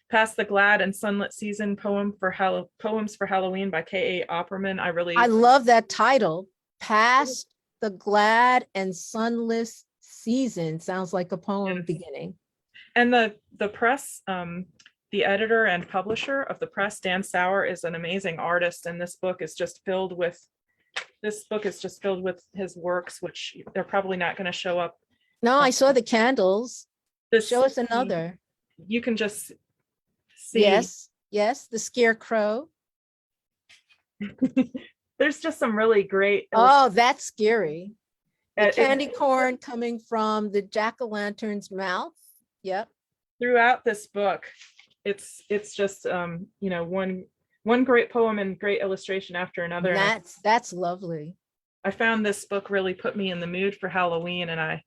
Past the Glad and Sunlit Season, Poems for Halloween by K.A. Opperman. I
love that title. Past the Glad and Sunless Season. Sounds like a poem beginning.
And the press, the editor and publisher of the press, Dan Sauer, is an amazing artist, and this book is just filled with his works, which they're probably not going to show up.
No, I saw the candles. Show us another.
You can just see.
Yes, the scarecrow.
There's just some really great.
Oh, that's scary. The candy corn coming from the jack-o'-lantern's mouth. Yep.
Throughout this book, it's just one great poem and great illustration after another.
That's lovely.
I found this book really put me in the mood for Halloween, and I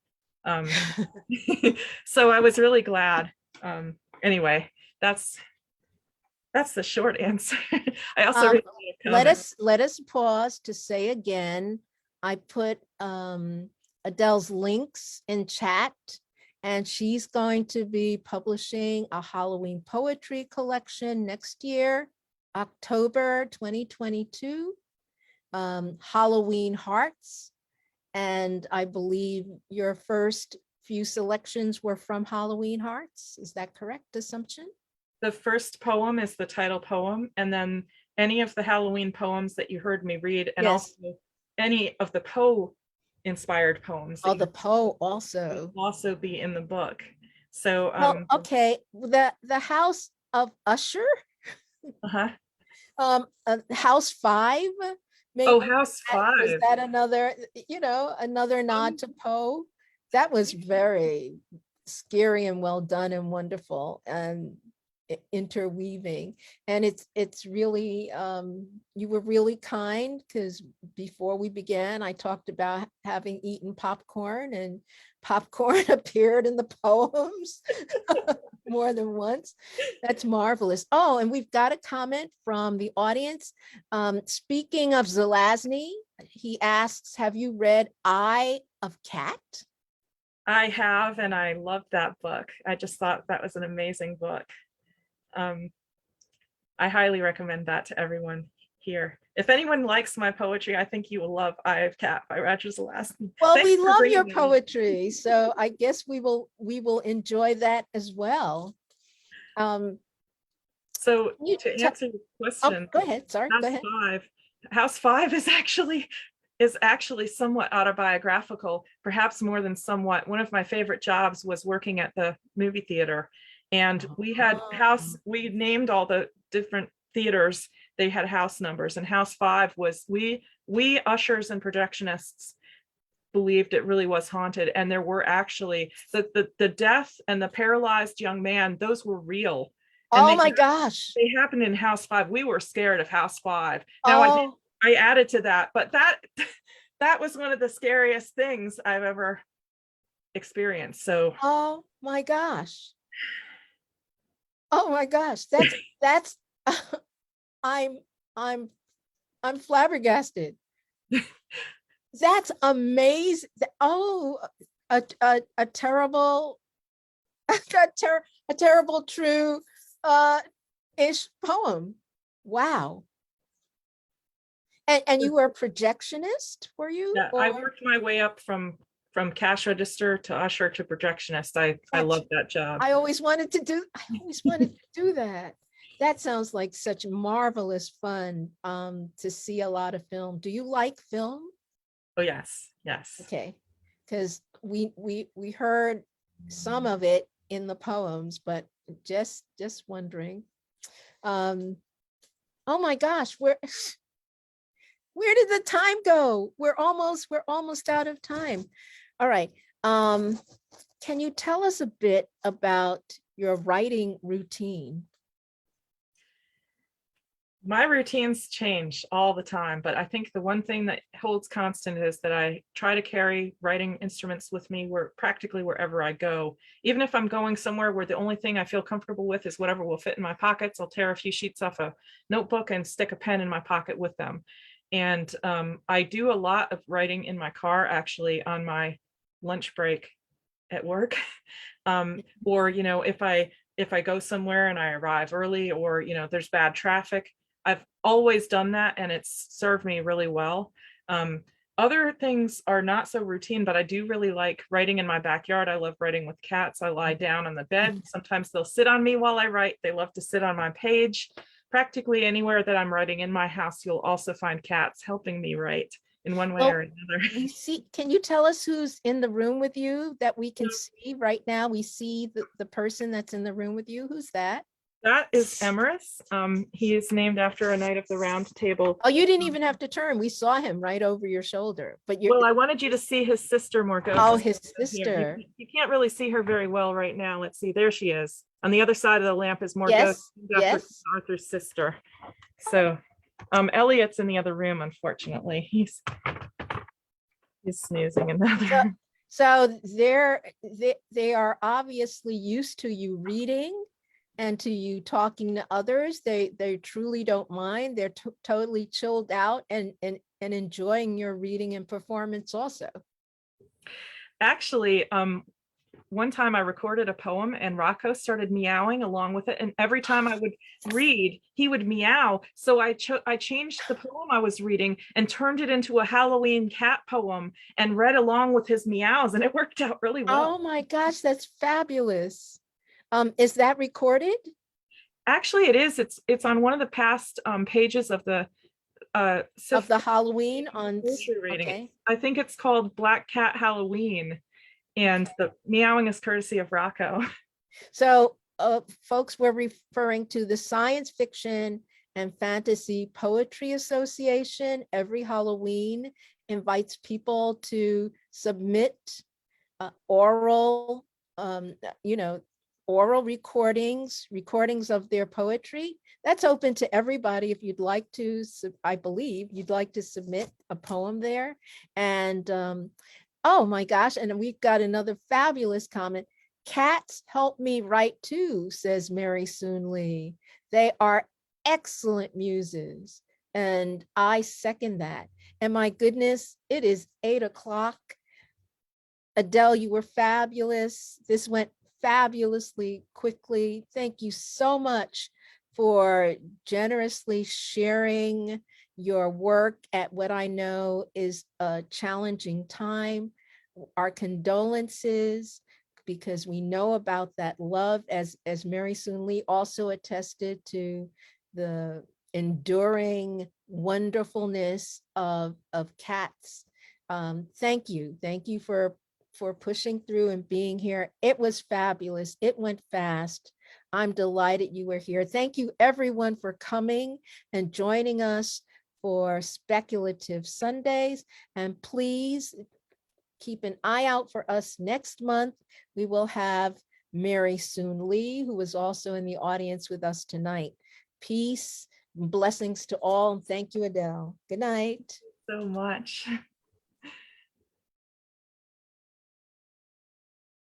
so I was really glad. Anyway, that's the short answer. I also
let us pause to say again, I put Adele's links in chat, and she's going to be publishing a Halloween poetry collection next year, October 2022, Halloween Hearts. And I believe your first few selections were from Halloween Hearts. Is that correct assumption?
The first poem is the title poem, and then any of the Halloween poems that you heard me read, and also any of the Poe inspired poems.
Oh, the Poe also.
Will also be in the book. So
okay, the House of Usher. House 5.
Maybe House 5.
Is that another nod to Poe? That was very scary and well done and wonderful and interweaving. And it's really, you were really kind, because before we began, I talked about having eaten popcorn, and popcorn appeared in the poems more than once. That's marvelous. Oh, and we've got a comment from the audience. Speaking of Zelazny, he asks, have you read Eye of Cat?
I have, and I loved that book. I just thought that was an amazing book. I highly recommend that to everyone here. If anyone likes my poetry, I think you will love Eye of Cat by Roger Zelazny.
Well, we love your poetry, so I guess we will enjoy that as well.
So to answer your question,
go ahead. Sorry, go ahead.
House 5 is actually is actually somewhat autobiographical, perhaps more than somewhat. One of my favorite jobs was working at the movie theater. And we had we named all the different theaters. They had house numbers, and house 5 was, we ushers and projectionists believed it really was haunted. And there were actually the death and the paralyzed young man, those were real. And
Oh my gosh.
they happened in house 5. We were scared of house 5. Now I added to that, but that was one of the scariest things I've ever experienced. So
oh my gosh. Oh my gosh. That's I'm I'm flabbergasted. That's amazing. Oh, a terrible a terrible true ish poem. Wow. And you were a projectionist, were you?
yeah, I worked my way up from cash register to usher to projectionist. I love that job.
I always wanted to do that. That sounds like such marvelous fun to see a lot of film. Do you like film?
Oh yes, yes.
Okay, because we heard some of it in the poems, but just wondering. Oh my gosh, where did the time go? We're almost out of time. All right. Can you tell us a bit about your writing routine?
My routines change all the time, but I think the one thing that holds constant is that I try to carry writing instruments with me practically wherever I go. Even if I'm going somewhere where the only thing I feel comfortable with is whatever will fit in my pockets, I'll tear a few sheets off a notebook and stick a pen in my pocket with them. And I do a lot of writing in my car, actually, on my lunch break at work. Or, if I go somewhere and I arrive early, or, there's bad traffic, I've always done that, and it's served me really well. Other things are not so routine, but I do really like writing in my backyard. I love writing with cats. I lie down on the bed. Sometimes they'll sit on me while I write. They love to sit on my page. Practically anywhere that I'm writing in my house, you'll also find cats helping me write in one way or another.
Can you tell us who's in the room with you that we can see right now? We see the person that's in the room with you. Who's that?
That is Emerus. He is named after a knight of the Round Table.
Oh, you didn't even have to turn. We saw him right over your shoulder. But
well, I wanted you to see his sister more.
Oh, his sister.
You can't really see her very well right now. Let's see. There she is. On the other side of the lamp is Morgana,
yes.
Arthur's sister. So Elliot's in the other room, unfortunately. He's snoozing in the other room.
So they are obviously used to you reading and to you talking to others. They truly don't mind. They're totally chilled out and enjoying your reading and performance also.
Actually, one time I recorded a poem and Rocco started meowing along with it. And every time I would read, he would meow. So I changed the poem I was reading and turned it into a Halloween cat poem and read along with his meows, and it worked out really well.
Oh my gosh, that's fabulous. Is that recorded?
Actually, it is. It's on one of the past pages of the
Halloween on
reading. Okay. I think it's called Black Cat Halloween, and the meowing is courtesy of Rocco.
So folks, we're referring to the Science Fiction and Fantasy Poetry Association. Every Halloween invites people to submit oral recordings of their poetry. That's open to everybody. If you'd like to, I believe you'd like to submit a poem there. And oh my gosh, and we've got another fabulous comment. Cats help me write too, says Mary Soon Lee. They are excellent muses, and I second that. And my goodness, it is 8 o'clock. Adele, you were fabulous. This went fabulously quickly. Thank you so much for generously sharing your work at what I know is a challenging time. Our condolences, because we know about that love, as Mary Soon Lee also attested to the enduring wonderfulness of cats. Thank you. Thank you for pushing through and being here. It was fabulous. It went fast. I'm delighted you were here. Thank you everyone for coming and joining us for Speculative Sundays. And please keep an eye out for us next month. We will have Mary Soon Lee, who is also in the audience with us tonight. Peace, blessings to all. And thank you, Adele. Good night.
So much.